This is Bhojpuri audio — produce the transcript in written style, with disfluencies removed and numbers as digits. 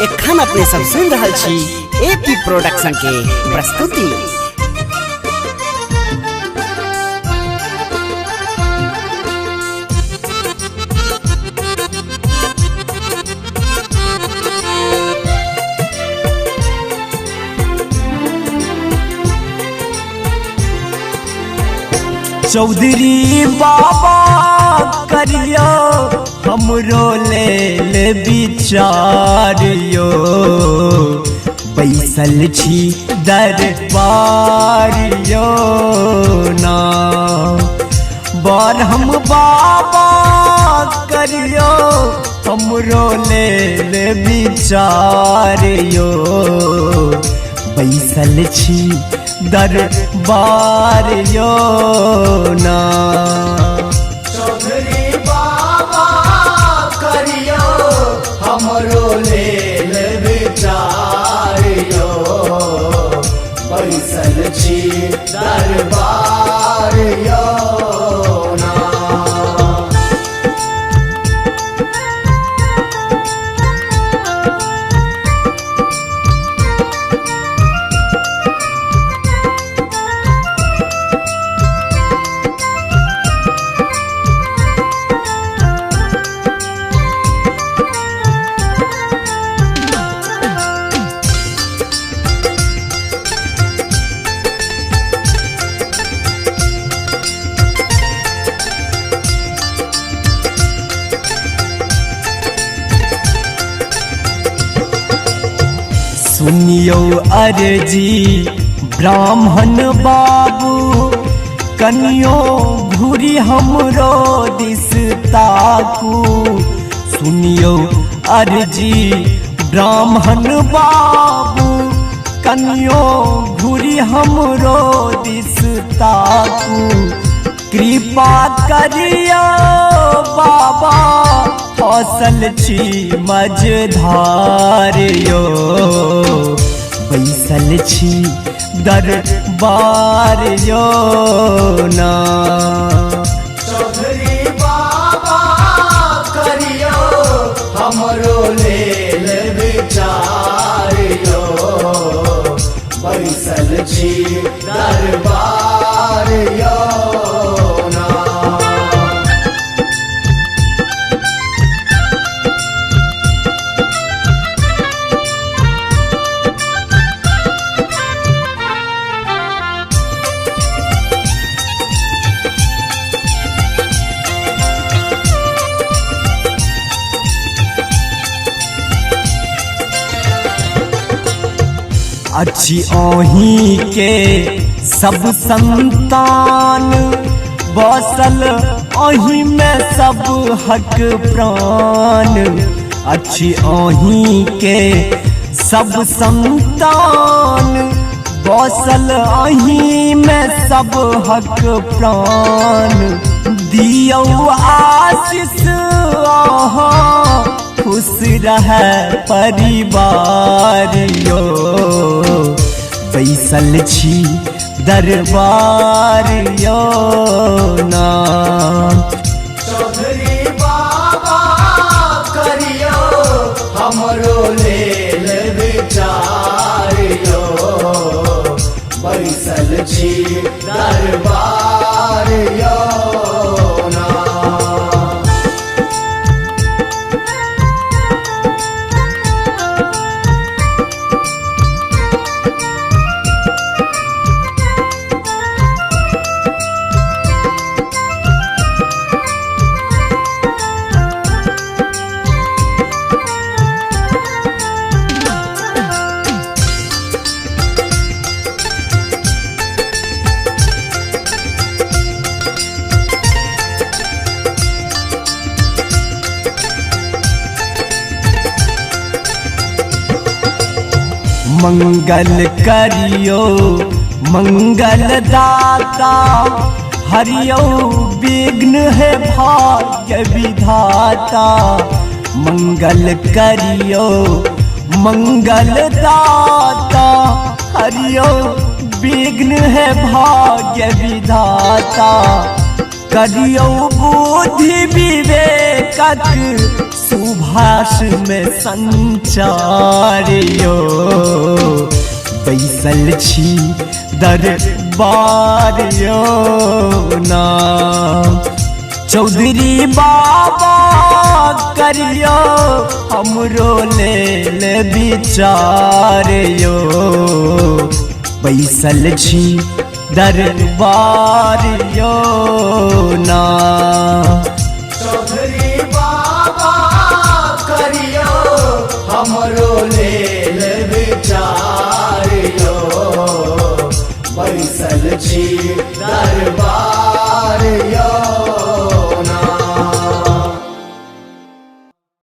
एखन अपने सब सुन रहल छी एपी प्रोडक्शन के प्रस्तुति। चौधरी बाबा करियो हमरो ले विचारियो, बैसल छी दरबारियो ना। बारहम बाबा करियो हमरो ले विचारियो, बैसल छी दरबारियो ना। चौधरी बाबा करियो हमरो लेल विचारियो, बैसल छी दरबारियो ना। सुनियो अर्जी ब्राह्मण बाबू, कनियो घूरी हमरो दिस ताकू। सुनियो अर्जी ब्राह्मण बाबू, कनियो घूरी हमरो दिस ताकू। कृपा करियो बाबा फसल छी मझधारियो, बैसल छी दरबारियो ना। चौधरी बाबा करियो हमरो लेल विचारियो, बैसल छी दरबारियो ना। अच्छी ओही के सब संतान, बसल ओही में सब हक प्राण। अच्छी ओही के सब संतान, बसल ओही में सब हक प्राण। दियो आशीष आहा खुश रहे परिवारियो, बैसल छी दरबारियो ना। चौधरी बाबा करियो हमरो लेल विचारियो, बैसल छी दरबारियो ना। मंगल करियो मंगल दाता, हरियो विघ्न है भाग्य विधाता। मंगल करियो मंगल दाता, हरियो विघ्न है भाग्य विधाता। करियो बुद्धि विवेकक सुभाष में संचारियो बैसल छी दरबारियो ना चौधरी बाबा करियो हमरो लेल विचारियो बैसल छी दरबारियो ना।